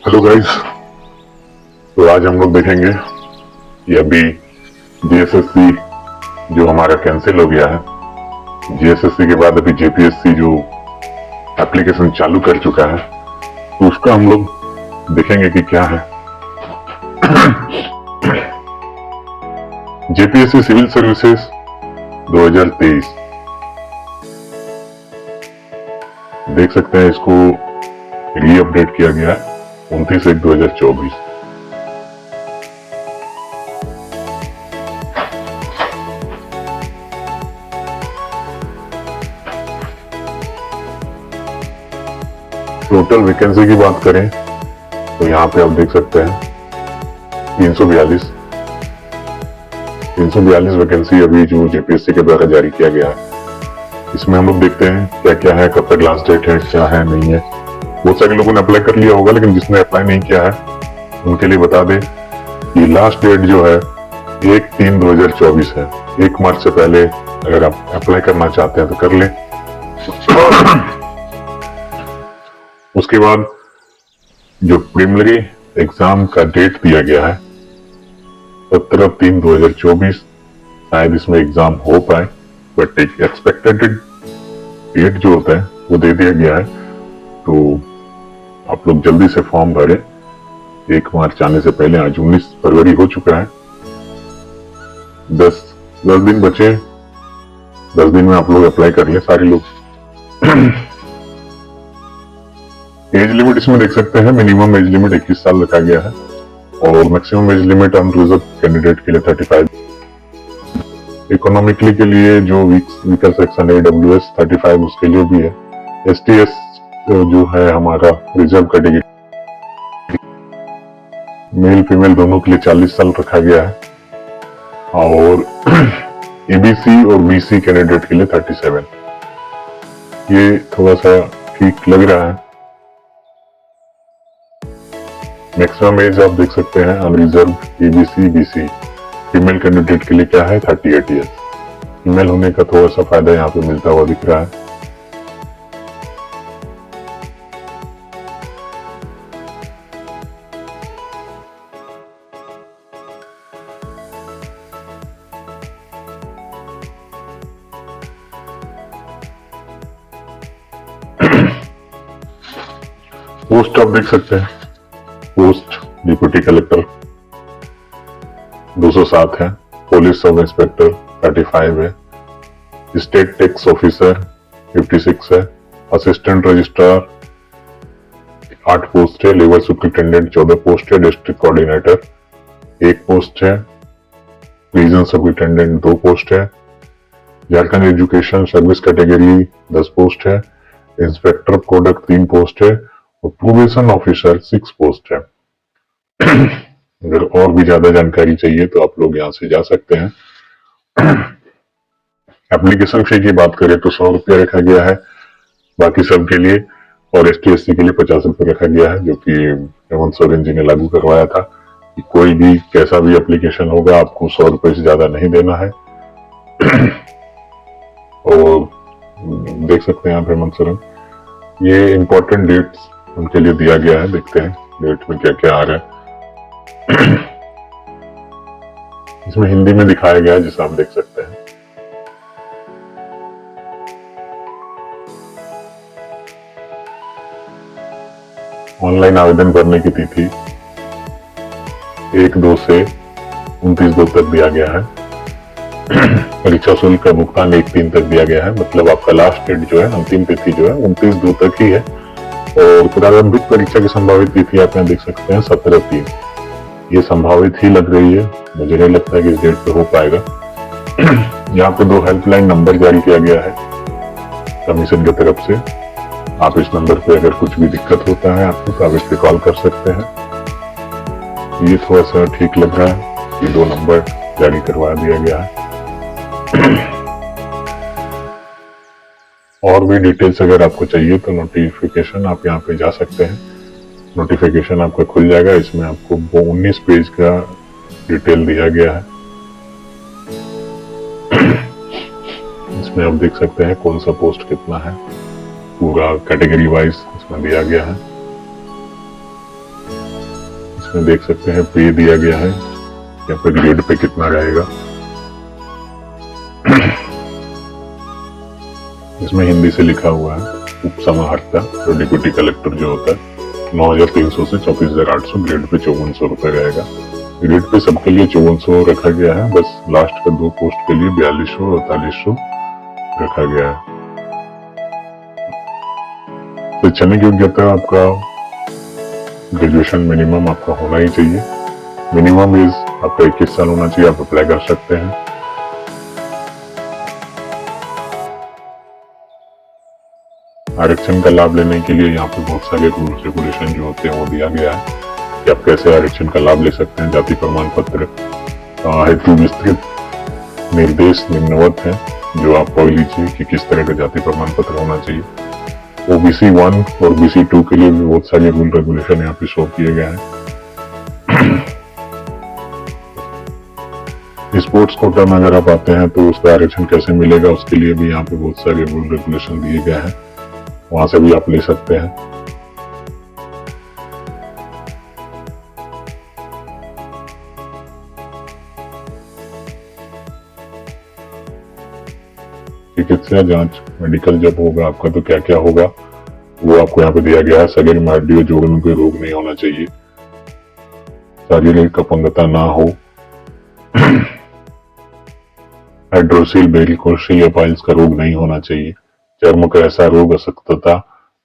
Hello guys. तो आज हम लोग देखेंगे कि अभी जीएसएससी जो हमारा कैंसिल हो गया है, जीएसएससी के बाद अभी जेपीएससी जो एप्लीकेशन चालू कर चुका है, तो उसका हम लोग देखेंगे कि क्या है। जेपीएससी सिविल सर्विसेज 2023 देख सकते हैं, इसको री अपडेट किया गया है 29/1/2024। टोटल वैकेंसी की बात करें तो यहाँ पे आप देख सकते हैं 342 वैकेंसी अभी जो जेपीएससी के द्वारा जारी किया गया है। इसमें हम लोग देखते हैं क्या क्या है, कब तक लास्ट डेट है, क्या है नहीं है। बहुत सारे लोगों ने अप्लाई कर लिया होगा, लेकिन जिसने अप्लाई नहीं किया है उनके लिए बता दें कि लास्ट डेट जो है 1/3/2024 है। 1 मार्च से पहले अगर आप अप्लाई करना चाहते हैं तो कर लें। उसके बाद जो प्रीलिमिनरी एग्जाम का डेट दिया गया है 17/3/2024, शायद इसमें एग्जाम हो पाए, बट एक एक्सपेक्टेड डेट जो होता है वो दे दिया गया है। तो आप लोग जल्दी से फॉर्म भरें। 1 मार्च आने से पहले, आज 19 फरवरी हो चुका है, 10 दिन बचे। 10 दिन में आप लोग अप्लाई कर लें सारे लोग। एज लिमिट इसमें देख सकते हैं, मिनिमम एज लिमिट 21 साल रखा गया है और maximum age limit unreserved candidate के लिए 35। इकोनॉमिकली के लिए जो वीकर सेक्शन AWS 35 उसके लिए भी है। STS जो है हमारा रिजर्व कैटेगरी, मेल फीमेल दोनों के लिए 40 साल रखा गया है और ABC और BC कैंडिडेट के लिए 37। ये थोड़ा सा ठीक लग रहा है। मैक्सिमम एज आप देख सकते हैं unreserved ABC BC, female candidate के लिए क्या है 38 ईयर। फीमेल होने का थोड़ा सा फायदा यहाँ पे मिलता हुआ दिख रहा है। पोस्ट आप देख सकते हैं, पोस्ट डिप्टी कलेक्टर 207 है, पुलिस सब इंस्पेक्टर 35 है, स्टेट टैक्स ऑफिसर 56 है, असिस्टेंट रजिस्ट्रार 8 पोस्ट है, लेबर सुपरिटेंडेंट 14 पोस्ट है, डिस्ट्रिक्ट कोऑर्डिनेटर 1 पोस्ट है, रीजन सुपरिटेंडेंट 2 पोस्ट है, Jharkhand education service category 10 post है, इंस्पेक्टर प्रोडक्ट 3 पोस्ट है और प्रोबेशन ऑफिसर 6 पोस्ट है। अगर और भी ज्यादा जानकारी चाहिए तो आप लोग यहाँ से जा सकते हैं। एप्लीकेशन फी की बात करें तो 100 रुपया रखा गया है बाकी सब के लिए, और ST/SC के लिए 50 रुपये रखा गया है, जो कि हेमंत सोरेन जी ने लागू करवाया था कि कोई भी कैसा भी एप्लीकेशन होगा आपको 100 रुपये से ज्यादा नहीं देना है। और देख सकते हैं आप हेमंत सोरेन, ये इंपॉर्टेंट डेट्स उनके लिए दिया गया है। देखते हैं डेट में क्या क्या आ रहा है। इसमें हिंदी में दिखाया गया है, जिसे आप देख सकते हैं। ऑनलाइन आवेदन करने की तिथि 1/2 से 29/2 तक दिया गया है। परीक्षा शुल्क का भुगतान 1/3 तक दिया गया है, मतलब आपका लास्ट डेट जो है, अंतिम तिथि जो है 29/2 तक ही है। और प्रारंभिक परीक्षा की संभावित तिथि आप यहाँ देख सकते हैं 17/3। ये संभावित ही लग रही है, मुझे नहीं लगता कि इस डेट पे हो पाएगा। यहाँ पे 2 हेल्पलाइन नंबर जारी किया गया है कमीशन की तरफ से। आप इस नंबर पे अगर कुछ भी दिक्कत होता है आपको, तो आप इस पे कॉल कर सकते हैं। ये थोड़ा सा ठीक लग रहा है कि 2 नंबर जारी करवा दिया गया है। और भी डिटेल्स अगर आपको चाहिए तो नोटिफिकेशन आप यहाँ पे जा सकते हैं। नोटिफिकेशन आपका खुल जाएगा, इसमें आपको 19 पेज का डिटेल दिया गया है। इसमें आप देख सकते हैं कौन सा पोस्ट कितना है, पूरा कैटेगरी वाइज इसमें दिया गया है। इसमें देख सकते हैं पे दिया गया है या फिर ग्रेड पे कितना रहेगा। इसमें हिंदी से लिखा हुआ है उप समाहर्ता जो डिप्टी कलेक्टर जो होता है 9,300 से 34,800, ग्रेड पे 5400 रुपए रहेगा। ग्रेड पे सबके लिए 5400 रखा गया है, बस लास्ट का 2 पोस्ट के लिए 4200 और 4800 रखा गया है। शैक्षणिक योग्यता आपका ग्रेजुएशन मिनिमम आपका होना ही चाहिए। मिनिमम एज आपका 21 साल होना चाहिए, आप अप्लाई कर सकते हैं। आरक्षण का लाभ लेने के लिए यहाँ पे बहुत सारे रूल्स रेगुलेशन जो होते हैं वो दिया गया है कि आप कैसे आरक्षण का लाभ ले सकते हैं। जाति प्रमाण पत्र हेतु विस्तृत निर्देश निम्नवत है जो आप पढ़ लीजिए कि किस तरह का जाति प्रमाण पत्र होना चाहिए। ओबीसी 1 और बीसी 2 के लिए भी बहुत सारे रूल रेगुलेशन यहाँ पे शो किए गए हैं। स्पोर्ट्स कोटा में अगर आप आते हैं तो उसका आरक्षण कैसे मिलेगा उसके लिए भी यहाँ पे बहुत सारे रूल रेगुलेशन दिए गए हैं, वहां से भी आप ले सकते हैं। चिकित्सा जांच मेडिकल जब होगा आपका तो क्या क्या होगा वो आपको यहाँ पे दिया गया है। शरीर में हड्डियों जोड़ों में कोई रोग नहीं होना चाहिए, शारीरिक अपंगता ना हो, हाइड्रोसिल वेरिकोसिल या पाइल्स का रोग नहीं होना चाहिए, चर्म का ऐसा रोग अशक्तता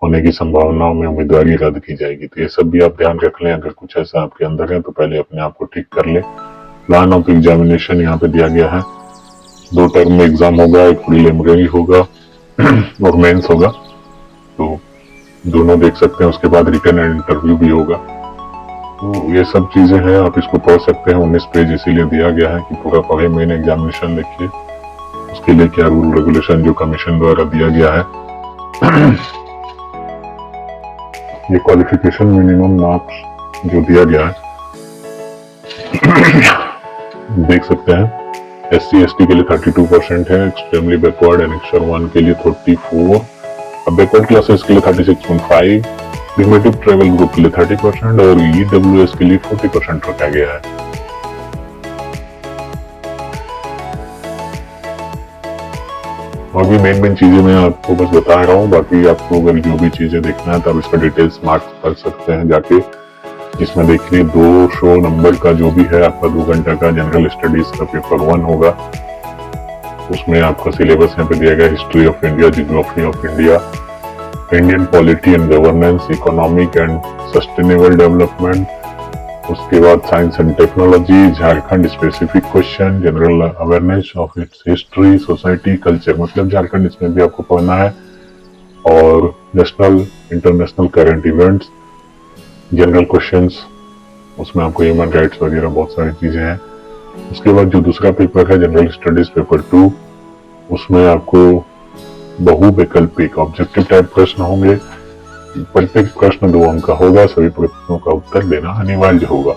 होने की संभावनाओं में उम्मीदवारी रद्द की जाएगी। तो ये सब भी आप ध्यान रख लें, अगर कुछ ऐसा आपके अंदर है तो पहले अपने आप को ठीक कर ले। प्लान ऑफ एग्जामिनेशन यहाँ पे दिया गया है, 2 टर्म में एग्जाम होगा, एक प्रीलिमिनरी होगा और मेंस होगा, तो दोनों देख सकते हैं। उसके बाद रिटन एंड इंटरव्यू भी होगा। तो ये सब चीजें हैं, आप इसको पढ़ सकते हैं। 19 पेज इसीलिए दिया गया है कि पूरा पढ़े, मेन एग्जामिनेशन देखिए उसके लिए क्या रूल रेगुलेशन जो कमीशन द्वारा दिया गया है। ये क्वालिफिकेशन मिनिमम मार्क्स जो दिया गया है देख सकते हैं। SC/ST के लिए 32% है, एक्सट्रीमली बैकवर्ड एंड एक्सर 1 के लिए 34, अब बैकवर्ड क्लासेस के लिए 36.5, प्रिमिटिव ट्रेवल ग्रुप के लिए 30% और EWS के लिए 40% रखा गया है। और भी मेन चीजें मैं आपको बस बता रहा हूँ, बाकी आपको अगर जो भी चीजें देखना है तो आप इसका डिटेल्स मार्क्स पढ़ सकते हैं जाके। इसमें देखिए 200 नंबर का जो भी है आपका 2 घंटा का जनरल स्टडीज का पेपर 1 होगा, उसमें आपका सिलेबस यहाँ पे दिया गया, history of India, geography of India, Indian polity and governance, economic and sustainable development, उसके बाद science and technology, Jharkhand specific question, general awareness of its history, society, culture, मतलब झारखंड इसमें भी आपको पढ़ना है, और national international current events, general questions, उसमें आपको ह्यूमन राइट्स वगैरह बहुत सारी चीजें हैं। उसके बाद जो दूसरा पेपर है जनरल स्टडीज पेपर 2, उसमें आपको बहुविकल्पिक ऑब्जेक्टिव टाइप प्रश्न होंगे, प्रत्येक प्रश्न 2 अंक का होगा, सभी प्रश्नों का उत्तर देना अनिवार्य होगा।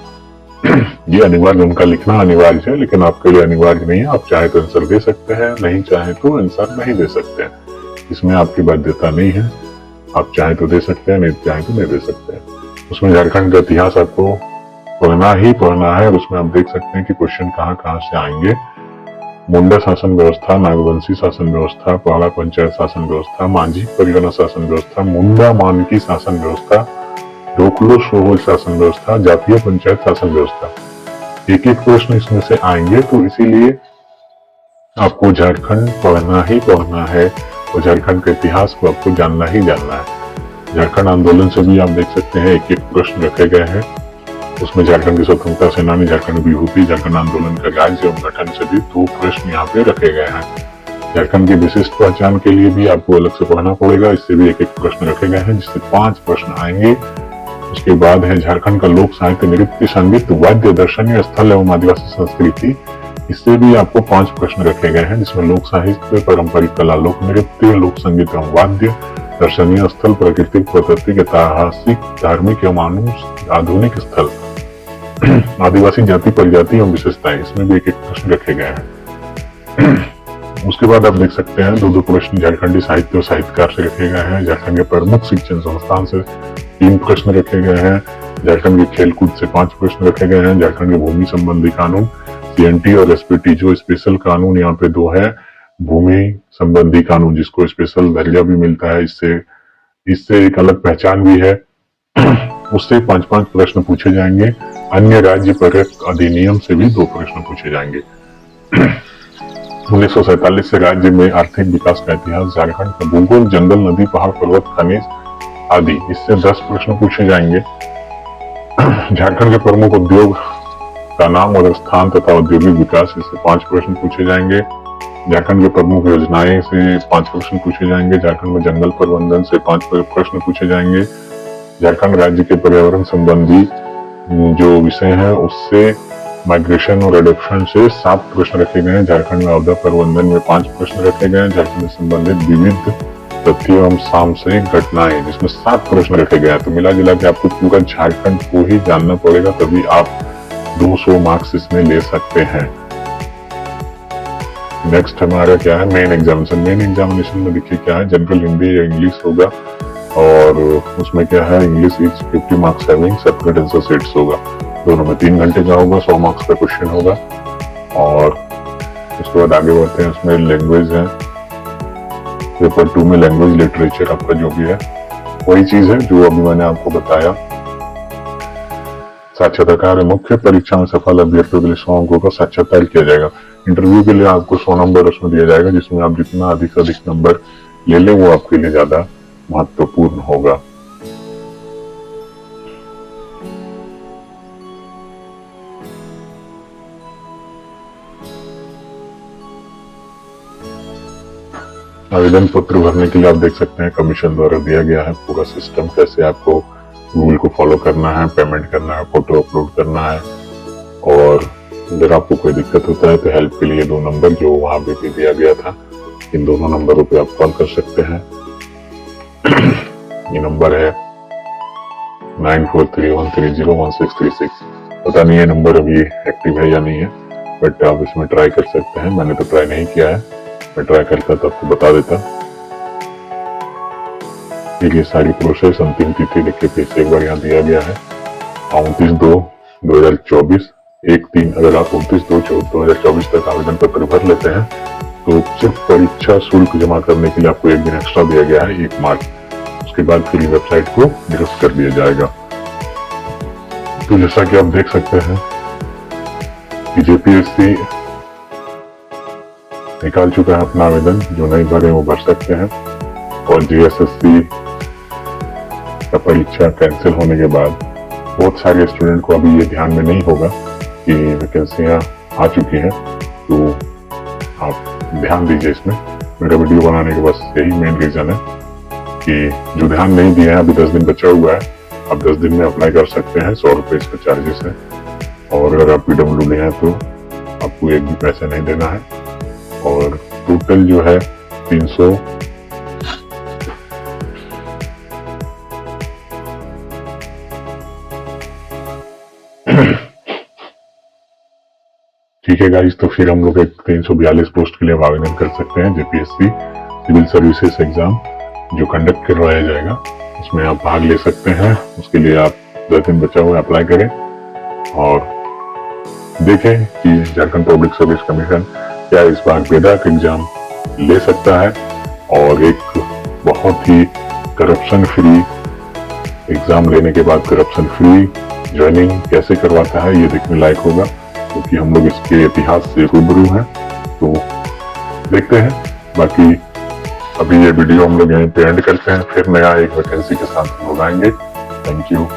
ये अनिवार्य, उनका लिखना अनिवार्य है, लेकिन आपके लिए अनिवार्य नहीं है, आप चाहे तो आंसर दे सकते हैं, नहीं चाहे तो आंसर नहीं दे सकते हैं, इसमें आपकी बाध्यता नहीं है, आप चाहे तो दे सकते हैं, नहीं चाहे तो नहीं दे सकते हैं। उसमें झारखंड का इतिहास आपको पढ़ना ही पढ़ना है, और उसमें आप देख सकते हैं कि क्वेश्चन कहाँ कहाँ से आएंगे। मुंडा शासन व्यवस्था, नागवंशी शासन व्यवस्था, पाड़ा पंचायत शासन व्यवस्था, मांझी परिगणा शासन व्यवस्था, मुंडा मानकी शासन व्यवस्था, ढोकलो सोहोल शासन व्यवस्था, जातीय पंचायत शासन व्यवस्था, एक एक प्रश्न इसमें से आएंगे। तो इसीलिए आपको झारखंड पढ़ना ही पढ़ना है, और झारखंड के इतिहास को आपको जानना ही जानना है। झारखंड आंदोलन से भी आप देख सकते हैं एक एक प्रश्न रखे गए हैं, उसमें झारखंड की स्वतंत्रता सेनानी, झारखंड विभूति, झारखंड आंदोलन का राज्य एवं गठन से भी 2 प्रश्न यहाँ पे रखे गए हैं। झारखंड की विशिष्ट पहचान के लिए भी आपको अलग से पढ़ना पड़ेगा, इससे भी एक एक प्रश्न रखे गए हैं, जिससे 5 प्रश्न आएंगे। उसके बाद है झारखंड का लोक साहित्य, नृत्य, संगीत, वाद्य, दर्शनीय स्थल एवं आदिवासी संस्कृति, इससे भी आपको 5 प्रश्न रखे गए हैं, जिसमें लोक साहित्य, पारंपरिक कला, लोक नृत्य, लोक संगीत एवं वाद्य, दर्शनीय स्थल, प्राकृतिक, प्राकृतिक, ऐतिहासिक, धार्मिक एवं आधुनिक स्थल, आदिवासी जाति प्रजाति एवं विशेषताएं, इसमें भी एक एक प्रश्न रखे गए हैं। उसके बाद आप देख सकते हैं 2 प्रश्न झारखंडी साहित्य और साहित्यकार से रखे गए हैं। झारखंड के प्रमुख शिक्षण संस्थान से 3 प्रश्न रखे गए हैं। झारखंड के खेलकूद से 5 प्रश्न रखे गए हैं। झारखंड के भूमि संबंधी कानून CNT और SPT, जो स्पेशल कानून यहाँ पे 2 है, भूमि संबंधी कानून जिसको स्पेशल दर्जा भी मिलता है, इससे एक अलग पहचान भी है, उससे 5-5 प्रश्न पूछे जाएंगे। अन्य राज्य परक अधिनियम से भी 2 प्रश्न पूछे जाएंगे। 1947 से राज्य में आर्थिक विकास का इतिहास, झारखंड का भूगोल, जंगल, नदी, पहाड़, पर्वत, खनिज आदि, इससे 10 प्रश्न पूछे जाएंगे। झारखंड के प्रमुख उद्योग का नाम और स्थान तथा औद्योगिक विकास, इससे 5 प्रश्न पूछे जाएंगे। झारखंड के प्रमुख योजनाएं से 5 प्रश्न पूछे जाएंगे। झारखंड में जंगल प्रबंधन से 5 प्रश्न पूछे जाएंगे। झारखंड राज्य के पर्यावरण संबंधी जो विषय है उससे माइग्रेशन और एडॉप्शन से 7 प्रश्न रखे गए हैं। झारखंड में आपदा प्रबंधन में 5 प्रश्न रखे गए हैं। झारखंड से संबंधित विविध तथ्य एवं सामयिक घटनाएं, जिसमें 7 प्रश्न रखे गए हैं। तो मिला जुला के आपको पूरा झारखंड को ही जानना पड़ेगा, तभी आप 200 मार्क्स इसमें ले सकते हैं। नेक्स्ट हमारा क्या है, मेन एग्जामिनेशन। मेन एग्जामिनेशन में देखिए क्या है, जनरल हिंदी या इंग्लिश होगा, और उसमें क्या है, English is 50 marks having separate answer sets होगा। दोनों में 3 घंटे का होगा, 100 मार्क्स का क्वेश्चन होगा। और उसके बाद आगे बढ़ते हैं, उसमें लैंग्वेज है। पेपर 2 में लैंग्वेज लिटरेचर आपका जो भी है वही चीज है जो अभी मैंने आपको बताया। साक्षात्कार मुख्य परीक्षा में सफल अभ्यर्थियों के लिए 100 अंकों का साक्षात्कार किया जाएगा। इंटरव्यू के लिए आपको 100 नंबर उसमें दिया जाएगा, जिसमें आप जितना अधिक से अधिक नंबर ले लें वो आपके लिए ज्यादा महत्वपूर्ण होगा। आवेदन पत्र भरने के लिए आप देख सकते हैं कमीशन द्वारा दिया गया है पूरा सिस्टम, कैसे आपको रूल को फॉलो करना है, पेमेंट करना है, फोटो अपलोड करना है। और अगर आपको कोई दिक्कत होता है तो हेल्प के लिए 2 नंबर जो वहां भी दिया गया था, इन दोनों नंबरों पे आप कॉल कर सकते हैं। ये नंबर है 9431301636। पता नहीं ये नंबर अभी एक्टिव है या नहीं है, बट आप इसमें ट्राई कर सकते हैं। मैंने तो ट्राई नहीं किया है, मैं ट्राई करता तो आपको बता देता। ये सारी प्रोसेस, अंतिम तिथि लिख के फिर से एक बार यहाँ दिया गया है 29/2/2024, 1/3। अगर आप 29/2/2024 तक आवेदन पत्र भर लेते हैं तो सिर्फ परीक्षा शुल्क जमा करने के लिए आपको 1 दिन एक्स्ट्रा दिया गया है, 1 मार्च। उसके बाद फिर वेबसाइट को निरस्त कर दिया जाएगा। तो जैसा कि आप देख सकते हैं कि JPSC निकाल चुका है अपना आवेदन, जो नहीं भरे वो भर सकते हैं। और JSSC का परीक्षा कैंसिल होने के बाद बहुत सारे स्टूडेंट को अभी ये ध्यान में नहीं होगा कि वैकेंसियां आ चुकी हैं, तो आप ध्यान दीजिए इसमें। मेरा वीडियो बनाने के बस यही मेन रीजन है कि जो ध्यान नहीं दिया है, अभी 10 दिन बचा हुआ है, आप 10 दिन में अप्लाई कर सकते हैं। 100 रुपये इसका चार्जेस है। और अगर आप PWD हैं तो आपको एक भी पैसा नहीं देना है। और टोटल जो है 300 ठीक है गाइस, तो फिर हम लोग एक 342 पोस्ट के लिए आवेदन कर सकते हैं। JPSC सिविल सर्विसेज एग्जाम जो कंडक्ट करवाया जाएगा, उसमें आप भाग ले सकते हैं। उसके लिए आप 10 दिन बचा हुआ अप्लाई करें और देखें कि झारखंड पब्लिक सर्विस कमीशन क्या इस बार बेदाग एग्जाम ले सकता है और एक बहुत ही करप्शन फ्री एग्जाम लेने के बाद करप्शन फ्री ज्वाइनिंग कैसे करवाता है, ये देखने लायक होगा, क्योंकि हम लोग इसके इतिहास से रूबरू हैं। तो देखते हैं। बाकी अभी ये वीडियो हम लोग यहीं पे एंड करते हैं, फिर नया एक वैकेंसी के साथ हम लोग आएंगे। Thank you.